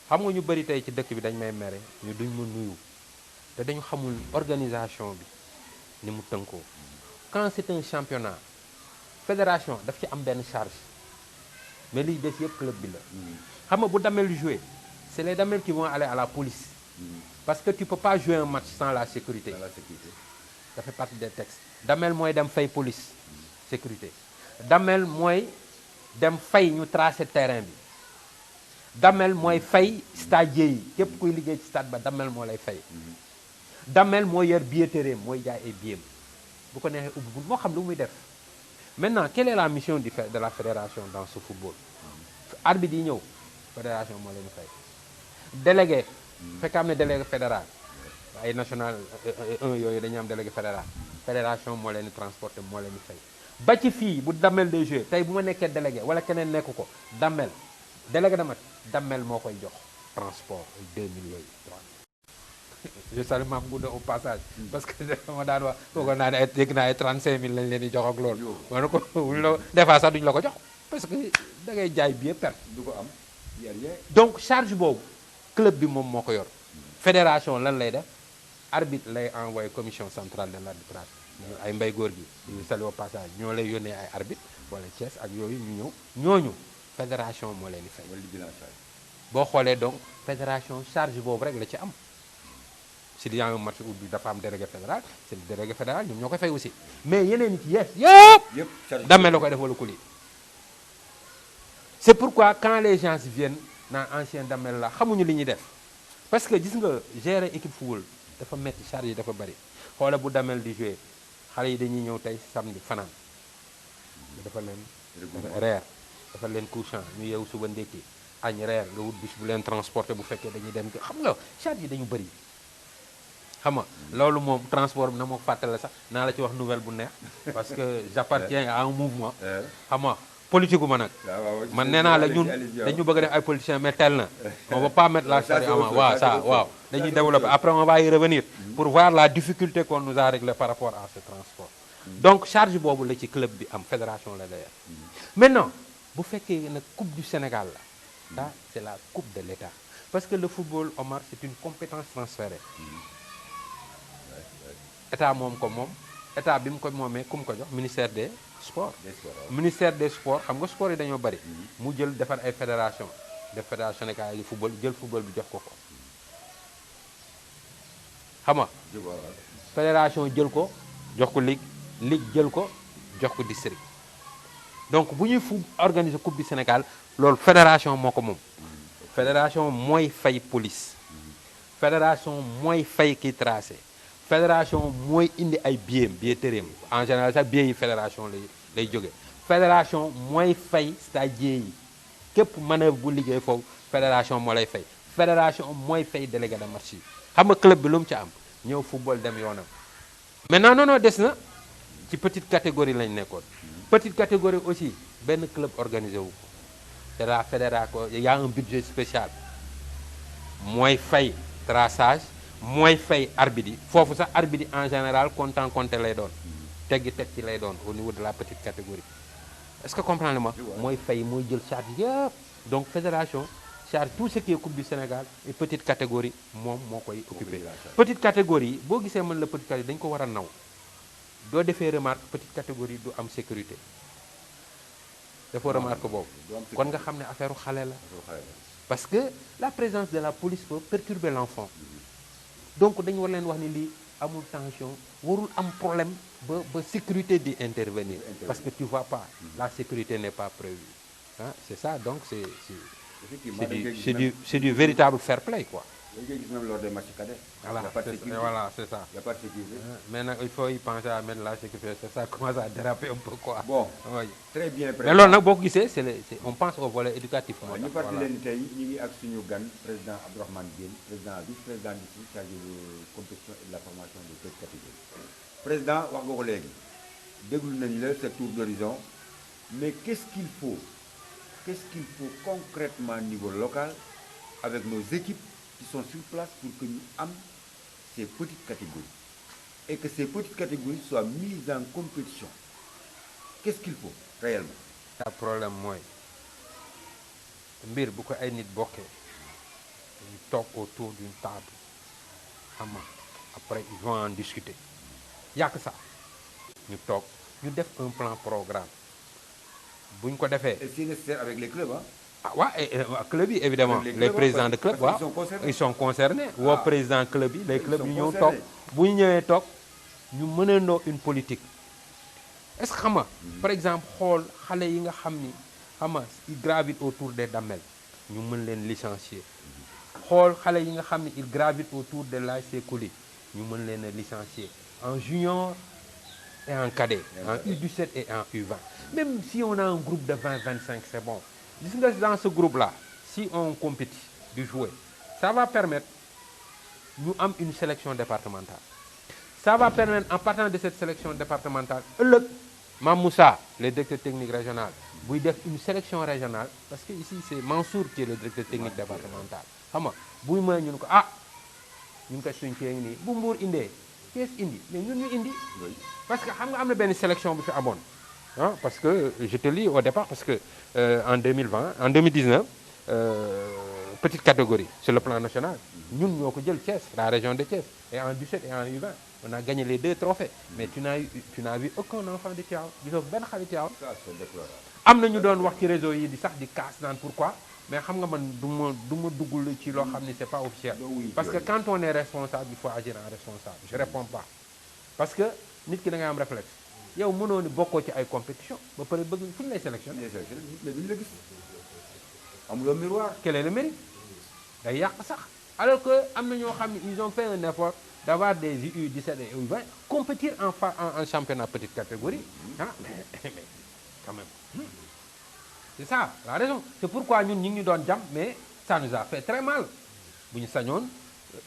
xam nga ñu bëri tey ci dëkk bi dañ may mere ñu duñ ma nuyu te dañu xamul organisation bi ni mu tënkoo quand c'est un championnat fédération daf ci am benn charge mais liy des yëpp club bi la xam nga bu Damel joué c'est les Damel qui vont aller à la police parce que tu peux pas jouer un match sans la sécurité ça fait partie des textes Damel mooy dem fay police sécurité Damel mooy dem fay ñu tracer terrain bi Damel mooy fay stadier yi képp kuy liggéey ci stade ba Damel moo lay fay Damel mooy yor billetterie mooy jaay ay billets bu ko neexee ubbi moo xam lu muy def maintenant quelle est la mission de la fédération dans ce football arbitre yi ñëw fédération moo leen fay délégué fekk am na délégué fédéral ay national 1 yooyu dañuy am délégué fédéral fédération moo leen di transporter moo leen di fay ba ci fii bu Damel de jouer tey bu ma nekkee délégué wala keneen nekk ko Damel délégué dama Damel moo koy jox transport 2000 yooyu je salue Mame Gouda au passage parce que dama daan wax foogoon naa ne ay dégg naa ay 35000 lañ leen di jox ak loolu ma ne ko des fois sax duñu la ko jox parce que da ngay jaay billet perte du ko am donc charge boobu club bi moom moo ko yor fédération lan lay def arbitre lay envoyé commission centrale de l'arbitrage ay mbay góor gi ñu salue au passage ñoo lay yónnee ay arbitre wala Thiès ak yooyu ñu ñëw ñooñu fédération moo leen di fay boo xoolee donc fédération charge boobu rek la ci am s'il y a un match où dafa am délégué fédéral c'est le délégué fédéral ñoom ñoo koy fay aussi mais yeneen ci yëpp Damel la koy def wala Kuli c'est pourquoi quand les gens viennent naan ancien Damel la xamuñu li ñuy def parce que gis nga gérer équipe football dafa metti charge yi dafa bari xoola bu Damel di jouer xale yi dañuy ñëw tey samedi fanaan dafa leen reer dafa leen couchant ñu yeewu suba ndékki añ reer nga wut bis bu leen transporter bu fekkee dañuy dem xam nga charge yi dañu bari xam nga loolu moom transport bi na moo fàttale sax naa la ci wax nouvelle bu neex parce que j'appartiens à un mouvement xam nga politique gu ma nag man nee naa la ñun dañu bëgg a def ay politiciens mais tel na on va pas mettre la charrue avant waaw ça waaw dañuy développer après on va y revenir pour voir la difficulté qu'on nous a réglé par rapport à ce transport donc charge boobu la ci club bi am fédération la d'ailleurs maintenant bu fekkee nag coupe du Sénégal la ça c'est la coupe de l'État parce que le football Omar c'est une compétence transférée état moom ko moom état bi mu ko moomee ku mu ko jox ministère des sports ministère des sports xam nga sport yi dañoo bari mu jël defar ay fédération def fédération sénégalaise de football jël football bi jox ko ko xam nga fédération jël ko jox ko ligue jël ko jox ko district donc bu ñuy organiser coupe du Sénégal loolu fédération moo ko moom fédération mooy fay police fédération mooy fay ki tracé fédération mooy indi ay billetterie en général sax billets yi fédération lay jóge fédération mooy fay stagiaires yi képp manœuvre bu liggéey foofu fédération moo lay fay fédération mooy fay délégué de match yi xam nga club bi lu mu ci am ñëw football dem yoonam maintenant non des na ci petite catégorie lañ nekkoon petite catégorie aussi benn club organisé wu ko c'est la fédération il y a un budget spécial mooy fay traçage mooy fay arbitre yi foofu sax arbitre yi en général compté lay doon teg ci lay doon au niveau de la petite catégorie est-ce que comprendre ma mooy fay mooy jël charge yëpp donc fédération charge tout ce qui est coupe du Sénégal et petite catégorie moom moo koy occupé petite catégorie boo gisee mën la petite catégorie dañu ko war a naw doo defee remarque petite catégorie du am sécurité dafoo remarque boobu kon nga xam ne affaire xale la parce que la présence de la police peut perturber l'enfant donc dañu war leen wax ni lii amul tension warul am problème ba sécurité di intervenir parce que tu vois pas la sécurité n'est pas prévue hein c'est ça donc c'est du véritable fair play quoi. dañu koy gis même lors des matchs cadets. voilà c'est ça. Il y a pas de sécurité. mais nag il faut y penser à mettre la sécurité c'est ça commence à déraper un peu quoi. bon oui. très bien. mais loolu nag boo ko gisee on pense au volet éducatif. waaw ñu fàttali leen tey ñu ngi ak suñu gan président Abdourahmane Diène président vice-président du chargé de compétition et de la formation des petites catégories. président wax nga ko léegi déglu nañu la ce tour d'horizon mais qu'est-ce qu'il faut concrètement au niveau local avec nos équipes qui sont sur place pour que ñu am ces petites catégories et que ces petites catégories soient mises en compétition qu'est-ce qu'il faut réellement. le problème mooy mbir bu ko ay nit bokkee ñu toog autour d'une table xam nga après ils vont en discuter yàq sax ñu toog ñu def un plan programme buñ ko defee. et c'est nécessaire avec les clubs hein. ah waaw club yi évidemment les présidents de club waaw ils sont concernés woo président club yi les clubs ñu ñëw toog bu ñu ñëwee toog ñu mënandoo une politique est-ce que xam nga par exemple xool xale yi nga xam ni xam nga ils gravitent autour des Damel ñu mën leen licencier xool xale yi nga xam ni ils gravitent autour de l'ASC Kouly ñu mën leen a licencier en junior et en cadet en U17 et en U20 même si on a un groupe de 20-25 c'est bon. Gis nga dans ce groupe-là si on compétit du jouer ça va permettre ñu am une sélection départementale. Ça va permettre en partant de cette sélection départementale ëllëg Mame Moussa le directeur technique régional buy def une sélection régionale parce que ici c'est Mansour qui est le directeur technique départemental xam nga buy may ñun ko ñun ko suñ cee ngi nii bu Mbour indee Thiès indi mais ñun ñu indi parce que xam nga am na benn sélection bu fi amoon parce que je te lis au départ parce que en 2019 petite catégorie sur le plan national ñun ñoo ko jël Thiès la région de Thiès et en 17 et en U20 on a gagné les 2 trophées mais tu n'as vu aucun enfant de Tivaouane gisoo benn xale Tivaouane am na ñu doon wax ci réseau yi di sax di casse naan pourquoi mais xam nga man du ma duggul ci loo xam ni c'est pas officiel parce que quand on est responsable il faut agir en responsable je réponds pas parce que nit ki da ngay am réflexe yow mënoo ni bokkoo ci ay compétition ba pare bëgg fu ñu lay sélectionné mais duñu la gis amuloo miroir quel est le mérite day yàq sax alors que am na ñoo xam ne ils ont fait un effort d'avoir des U17 et U20 compétir en championnat petite catégorie mais quand même c'est ça la raison c'est pourquoi ñun ñu ngi doon jam mais ça nous a fait très mal bu ñu sañoon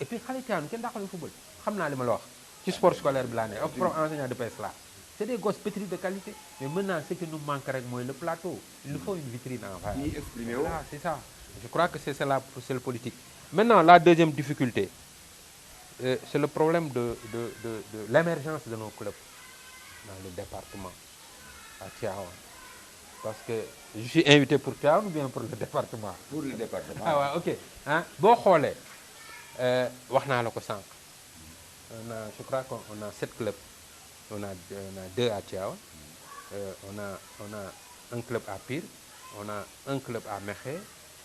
et puis xale Tivaouane kenn dàqaluñu football xam naa li ma la wax ci sport scolaire bi laa ne ak prof enseignant de PS là c'est des gosses pétris de qualité mais maintenant ce qui nous manque rek mooy le plateau il nous faut une vitrine en face voilà c'est ça je crois que c'est le politique maintenant la deuxième difficulté c'est le problème de l'émergence de nos clubs dans le département à Tivaouane parce que je suis invité pour Tivaouane ou bien pour le département. Pour le département. waaw ok boo xoolee wax naa la ko sànq je crois qu'on a 7 clubs on a 2 à Tivaouane on a un club à Pire on a un club à Mékhé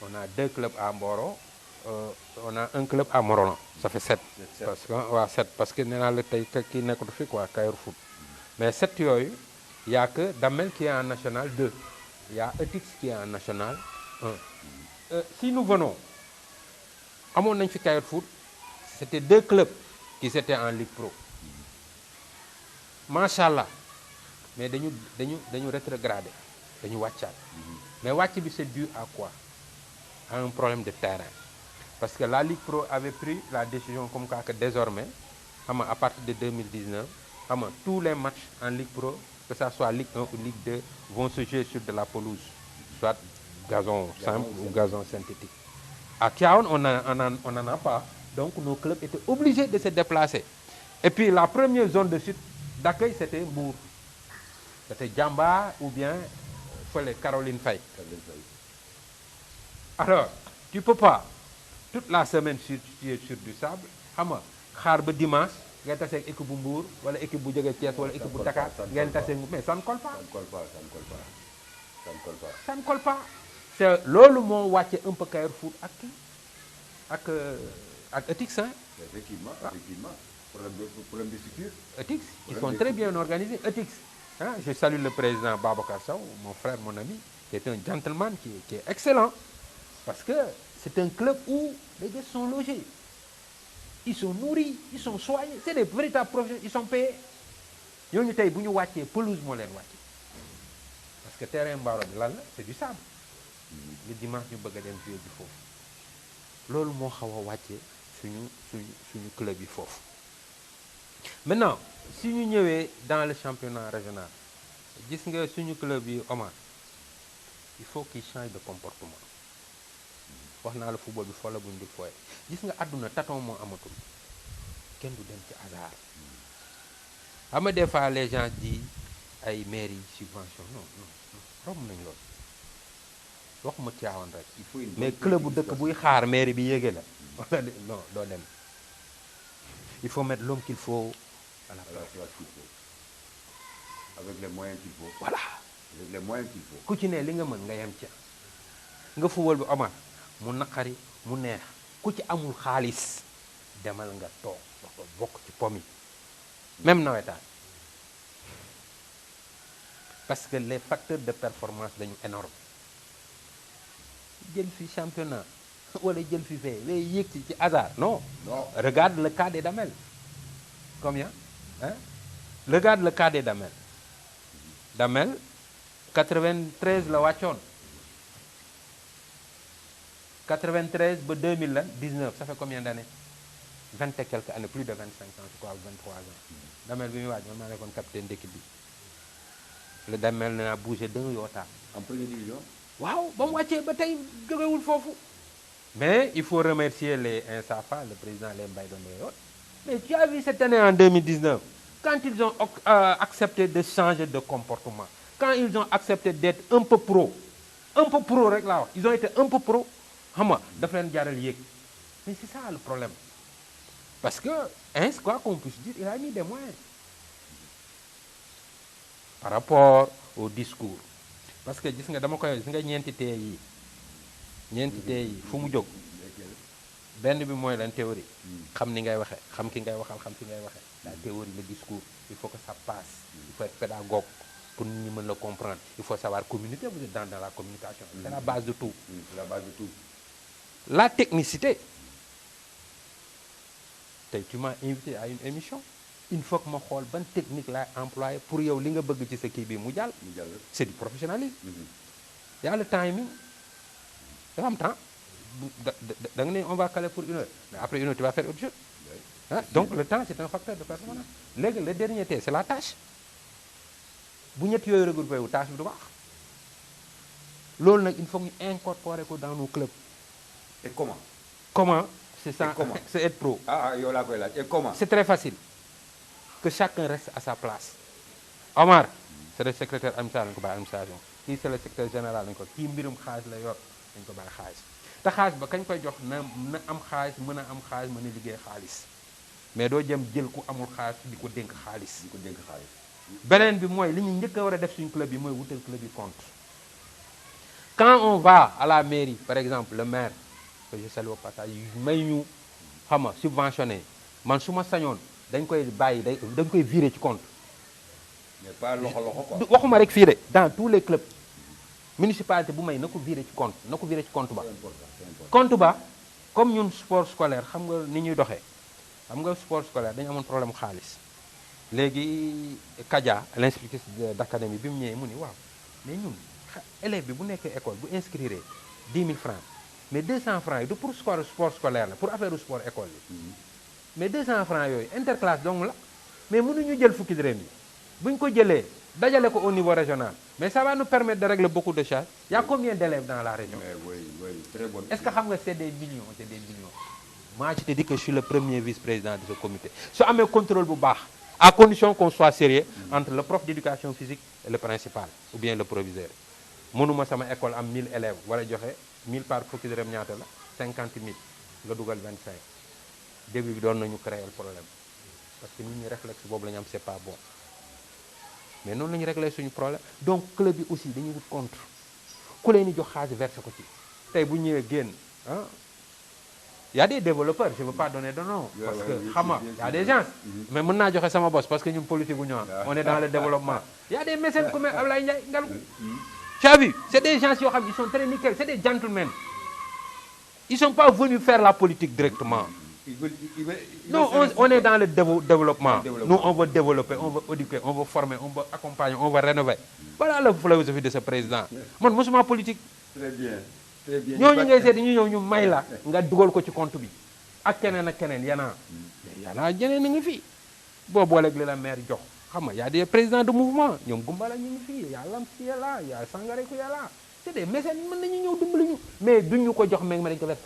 on a 2 clubs à Mboro on a un club à Morolan ça fait 7. parce que waaw 7 parce que nee naa la tey kii nekkatu fi quoi Kayor Foot mais 7 yooyu il y a que Damel qui est en national 2 il y a Etix qui est en national 1 si nous venons amoon nañ fi Kayor Foot c'était 2 clubs qui étaient en Ligue Pro machallah mais dañu rétrogradé dañu wàccaat mais wàcc bi c'est dû à quoi à un problème de terrain parce que la Ligue Pro avait pris la décision comme quoi que désormais xam nga à partir de 2019 xam nga tous les matchs en Ligue Pro que ça soit Ligue 1 ou Ligue 2 vont se jouer sur de la pelouse soit gazon simple ou gazon synthétique. À Tivaouane on n'en a pas donc nos clubs étaient obligés de se déplacer et puis la première zone de chute d'accueil c'était Mbour c'était Diamba ou bien fële Caroline Faye. Alors tu peux pas toute la semaine sur du sable xam nga xaar ba dimanche ngay tase ak équipe bu Mbour wala équipe bu jógee Thiès wala équipe bu Dakar ngeen tase mais ça ne colle pas. ça ne colle pas. c'est loolu moo wàcce un peu Kayor Foot ak Etix hein. effectivement problème de structure. Etix ils sont très bien organisés Etix je salue le président Babacar Sow mon frère mon ami qui est un gentleman qui est excellent parce que c'est un club où les gars sont logés ils sont nourris ils sont soignés c'est des véritables professionnels ils sont payés ñooñu tey bu ñu wàccee pelouse moo leen wàcce parce que terrain Mbaro bi lan la c'est du sable le dimanche ñu bëgg a dem jouer bi foofu loolu moo xaw a wàcce suñu club yi foofu maintenant si ñu ñëwee dans le championnat régional gis nga suñu club yi Omar il faut qu'il change de comportement wax naa la football bi foo la buñ di fooye gis nga àdduna tâton moo amatul kenn du dem ci hasard xam nga des fois les gens disent ay mairie subvention non romb nañ loolu waxuma Tivaouane rek mais club bu dëkk buy xaar mairie bi yéege la wala non doo dem il faut mettre l'homme qu'il faut à la place qu'il faut avec les moyens qu'il faut voilà avec les moyens qu'il faut ku ci ne li nga mën nga yem ca nga football bi Omar mu naqari mu neex ku ci amul xaalis demal nga toog dafa bokk ci pom yi même nawetaan parce que les facteurs de performance dañu énorme jël fi championnat wala jël fi fee way yéeg ci hasard non regarde le cas des Damel combien regarde le cas des Damel 93 la wàccoon 93 ba 2019 ça fait combien d'années 20 et quelques années plus de 25 ans je crois 23 ans Damel bi muy waaj man maa nekkoon capitaine d'équipe bi le Damel n'a bougé d'un iota. En première division. waaw ba mu wàccee ba tey jógewul foofu. mais il faut remercier les INSAFA le président les Mbaye Donde et autres. Mais tu as vu cette année en 2019 quand ils ont accepté de changer de comportement quand ils ont accepté d'être un peu pro rek laa wax ils ont été un peu pro xam nga daf leen jaral yéeg mais c'est ça le problème parce que quoi qu'on puisse dire il a mis des moyens par rapport au discours parce que gis nga dama koy gis nga ñeenti tee yi fu mu jóg benn bi mooy lan théorie xam ni ngay waxee xam ki ngay waxal xam ki ngay waxee la théorie le discours il faut que ça passe il faut être pédagogue pour nit ñi mën la comprendre il faut savoir communiquer vous êtes dans la communication c'est la base de tout C'est la base de tout. la technicité tey tu m'as invité à une émission il faut que ma xool ban technique laay employé pour yow li nga bëgg ci sa kii bi mu jàll c'est du professionnalisme y a le timing dafa am temps da nga ne on va caler pour 1 heure mais après 1 heure tu vas faire autre chose ah donc le temps c'est un facteur de performance léegi le dernier T c'est la tâche bu ñett yooyu regroupé wu tâche bi du baax loolu nag il faut ñu incorporer ko dans nos clubs. Et comment? C'est ça. Comment? C'est être pro. Yow laa koy laaj. Et comment? C'est très facile que chacun reste à sa place. Omar c'est le secrétaire administratif dañu ko bàyyi administration kii c'est le secrétaire général dañu ko kii mbirum xaalis la yor dañu ko bàyyi xaalis te xaalis ba kañ koy jox na am xaalis mën a am xaalis mën a liggéey xaalis mais doo jëm jël ku amul xaalis di ko dénk xaalis. beneen bi mooy li ñu njëkk a war a def suñu club yi mooy wutal club yi compte quand on va à la mairie par exemple le maire que je salue au passage may ñu xam nga subventionné man su ma sañoon dañ koy bàyyi dañ koy virer ci compte. mais pas loxo quoi. waxuma rek fii de dans tous les clubs municipalité bu may na ko virer ci compte compte ba. compte ba comme ñun sport scolaire xam nga ni ñuy doxee xam nga sport scolaire dañu amoon problème xaalis léegi Kadia l'inspectrice d'académie bi mu ñëwee mu ni waaw mais ñun élève bi bu nekkee école bu inscrire 10 000 francs mais 200 francs yi du pour sport scolaire la pour affaire sport école yi mais 200 francs yooyu interclasse donc la mais mënuñu jël fukki dërëm yi bu ñu ko jëlee dajale ko au niveau régional mais ça va nous permettre de régler beaucoup de charges. Il y a combien d'élèves dans la région? Oui, très bonne. Est-ce que xam nga c'est des millions? Moi je te dis que je suis le premier vice-président de ce comité su amee contrôle bu baax à condition qu'on soit sérieux entre le prof d'éducation physique et le principal ou bien le proviseur. mënuma sama école am 1000 élèves wala joxe 1000 par fukki dërëm ñaata la 50 000 nga dugal 25 début bi doon nañu créer le problème parce que nit ñi réflexe boobu la ñu am c'est pas bon mais noonu la ñu régler suñu problème donc club bi aussi dañuy wut contre ku leen di jox xaalis verser ko ci tey bu ñëwee génn ah y a des développeurs je veux pas donner de nom parce que xam nga y a des gens mais mën naa joxe sama boss parce que ñun politique gu ñu on est dans le développement y a des mécènes comme Ablaye Ndiaye Ngalgou tu as vu c'est des gens yoo xam ils sont très nickel c'est des gentlemen ils sont pas venus faire la politique directement non on est dans le développement nous on veut développer on veut éduquer on veut former on veut accompagner on veut rénover voilà la philosophie de ce président man mosuma politique très bien très bien ñooñu ngay seet ñu ñëw ñu may la nga dugal ko ci compte bi ak keneen yanaa jeneen a ngi fii boo booleeg li la maire jox xam nga y a des présidents de mouvement ñoom Gumbala ñu ngi fii y a Lamsi yàlla y a Sangaré ku yàlla c'est des mécènes mën nañu ñëw dimbali ñu mais duñu ko jox meeg ma dañ ko def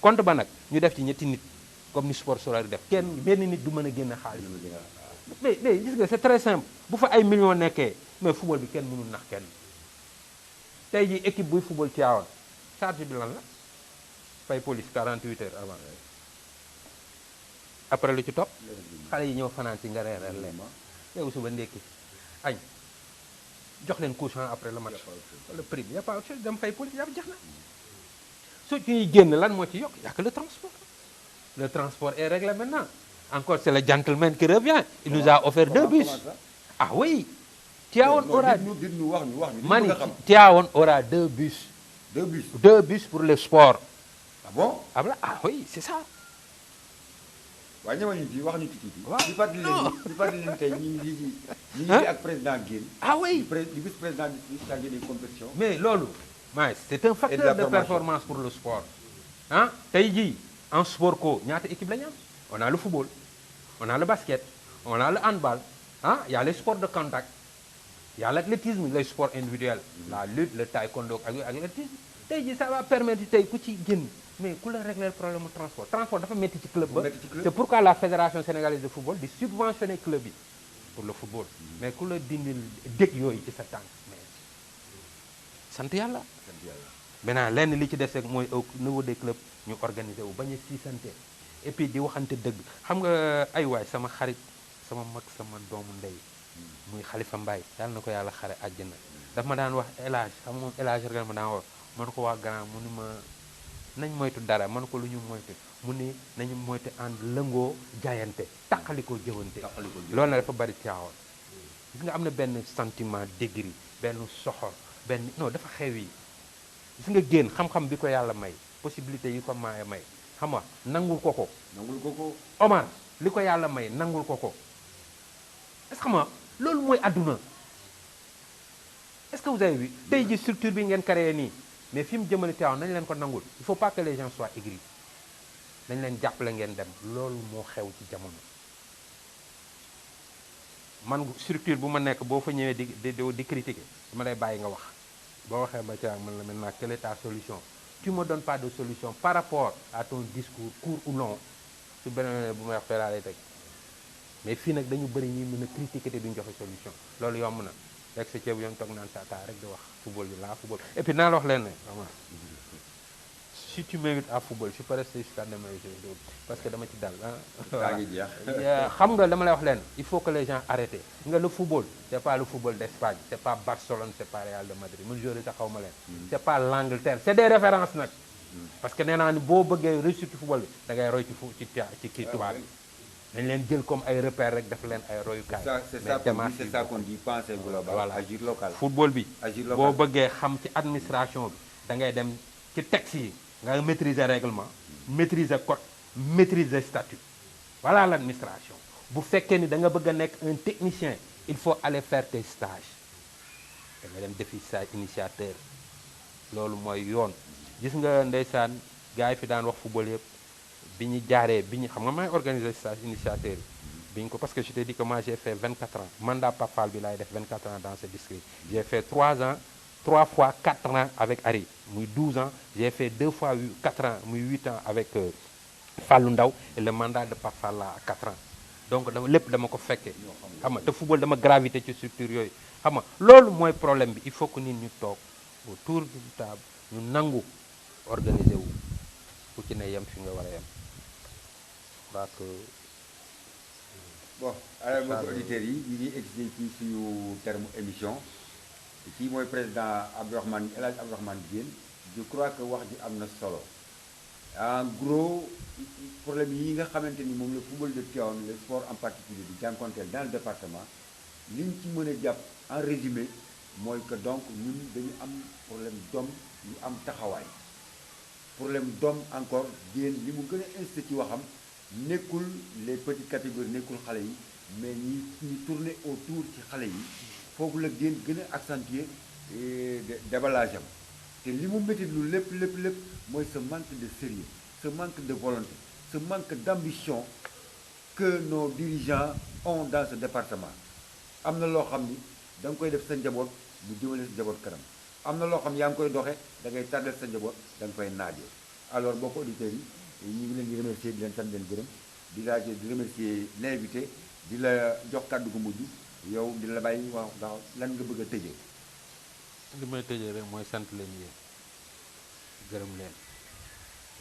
compte ba nag ñu def ci ñetti nit comme ni sport solaire def benn nit du mën a génn xaalis mais gis nga c'est très simple bu fa ay millions nekkee mais football bi kenn mënul nax kenn tey ji équipe buy football Tivaouane charge bi lan la fay police 48 heures avant après lu ci topp xale yi ñëw fanaan si nga reeral leen yow suba ndekki añ jox leen couchant après le match le prix bi y a pas autre chose dem fay police yàpp jeex na su ñuy génn lan moo ci yokk y a que le transport est réglé maintenant encore c'est le gentleman qui revient il nous a offert 2 bus ah oui Tivaouane aura mani Tivaouane aura 2 bus 2 bus pour le sport ah bon ah oui c'est ça waaw ñëwal ñu ci wax ñu ci tuuti. waaw di fàttali leen tey ñu ngi ak président Guèye. ah oui di vice-président du chargé des compétitions. mais loolu. c'est un facteur de performance pour le sport. ah tey jii en sport co ñaata équipe la ñu am on a le football, on a le basket, on a le handball, hein? Il y a les sports de contact, il y a l'athlétisme, les sports individuels, la lutte, le taekwondo ak l'athlétisme. Tey jii ça va permettre tey ku ci génn mais ku la régler le problème mu transport dafa métti ci club ba. C'est pourquoi la fédération sénégalaise de football di subventionner club yi pour le football. Mais ku la dindil dëkk yooyu ci sa tànk mais sant yàlla. Maintenant lenn li ci des rek mooy au niveau des clubs ñu organiser wu bañ a siisante et puis di waxante dëgg xam nga ay waay sama xarit sama mag sama doomu ndey muy Khalifa Mbaye yàlla na ko yàlla xare àjjana daf ma daan wax El Hadj xam moom El Hadj rek ma daan wax man ko waa grand mu ni ma nañ moytu dara man ko lu ñu moytu mu ni nañu moytu ànd lëngoo jaayante taqalikoo jëwante loolu na dafa bari Tiwaawan gis nga am na benn sentiment d'aigri benn soxor benn non dafa xew yi gis nga génn xam-xam bi ko yàlla may possibilité yi ko may xam nga nangul ko ko Omar li ko yàlla may nangul ko ko est-ce que xam nga loolu mooy àdduna est-ce que vous avez vu tey ji structure bi ngeen créé nii mais fi mu jëmale Tiwaawan nañ leen ko nangul il faut pas que les gens soient aigris nañ leen jàppale ngeen dem loolu moo xew ci jamono man structure bu ma nekk boo fa ñëwee di critiquer dama lay bàyyi nga wax boo waxee ba ca man la maintenant quelle est ta solution tu me donnes pas de solution par rapport à ton discours court ou long su beneen bu may wax fee laa lay teg mais fii nag dañu bëri ñuy mën a critiquer te duñ joxe solution loolu yomb na rek sa ceeb yoon toog naan sa taa rek di wax football bi laa football et puis naa la wax leen ne vraiment si tu m'invites à football je peux rester jusqu'à demain parce que dama ci dal xam nga dama lay wax leen il faut que les gens arrêtent nga le football c'est pas le football d'Espagne c'est pas Barcelone c'est pas Real de Madrid mun joueur sax xaw ma leen c'est pas l'Angleterre c'est des références nag parce que nee naa ni boo bëggee réussir ci football bi da ngay roy ci kii tubaab bi dañ leen jël comme ay repères rek def leen ay royukaay c'est ça qu'on dit pensée globale voilà agir local football bi boo bëggee xam ci administration bi da ngay dem ci texte yi nga maîtriser règlement maîtriser code maîtriser statut voilà l'administration bu fekkee ni da nga bëgg a nekk un technicien il faut aller faire tes stages da nga dem defi stage initiateur loolu mooy yoon gis nga ndeysaan gars yi fi daan wax football yëpp bi ñu jaaree bi ñu xam nga may organiser stage initiateur bi ñu ko parce que je t'ai dit que moi j'ai fait 24 ans mandat Pape Fall bi laay def 24 ans dans ce district j'ai fait 3 fois 4 ans avec Ari muy 12 ans j'ai fait 2 fois 4 ans muy 8 ans avec Fallou Ndaw et le mandat de Pape Fall là à 4 ans donc lépp dama ko fekkee xam nga te football dama gravité ci structure yooyu xam nga loolu mooy problème bi il faut que nit ñu toog autour d'une table ñu nangu organiser wu ku ci ne yem fi nga war a yem crois que bon alors mbokki auditeurs yi ñu ngi expliqué ci suñu terme émission kii mooy président Abdourahmane El Hadj Abdourahmane Diène je crois que wax ji am na solo en gros problème yi nga xamante ni moom le football de Tivaouane le sport en particulier di jànkonteel dans le département li ñu ci mën a jàpp en résumé mooy que donc ñun dañu am problème d'homme yu am taxawaay problème d'homme encore Diène li mu gën a insisté ci waxam nekkul les petites catégories nekkul xale yi mais ñi tourner autour ci xale yi foofu la Diène gën a accentuer déballage am te li mu métti lu lépp mooy ce manque de sérieux ce manque de volonté ce manque d'ambition que nos dirigeants ont dans ce département am na loo xam ni da nga koy def sa njaboot mu jëmale sa njaboot kanam am na loo xam yaa ngi koy doxee da ngay tardel sa njaboot da nga koy naajee alors mbokku auditeurs yi ñu ngi leen di remercier di leen sant leen gërëm di remercier l'invité di la jox kàddu gu mujj yow di la bàyyi waaw ndax lan nga bëgg a tëjee. li may tëjee rek mooy sant leen yéen gërëm leen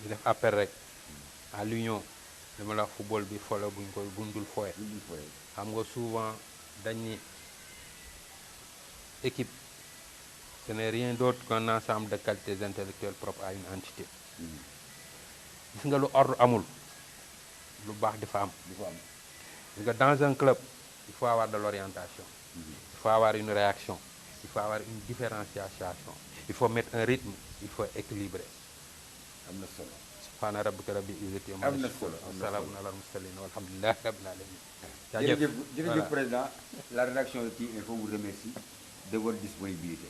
di def appel rek à l'union dama la wax football bi folo buñ koy gundul fooye xam nga souvent dañ ni équipe ce n'est rien d'autre qu'un ensemble de qualités intellectuelles propres à une entité gis nga lu ordre amul lu baax di fa am gis nga dans un club il faut avoir de l'orientation il faut avoir une réaction il faut avoir une différenciation il faut mettre un rythme il faut équilibrer am na solo subhaana rabbika rabbil izzati amma yasifun wa salaamun alal mursalin walhamdulillahi rabbil alamin jërëjëf président la rédaction de Tic Info vous remercie de votre disponibilité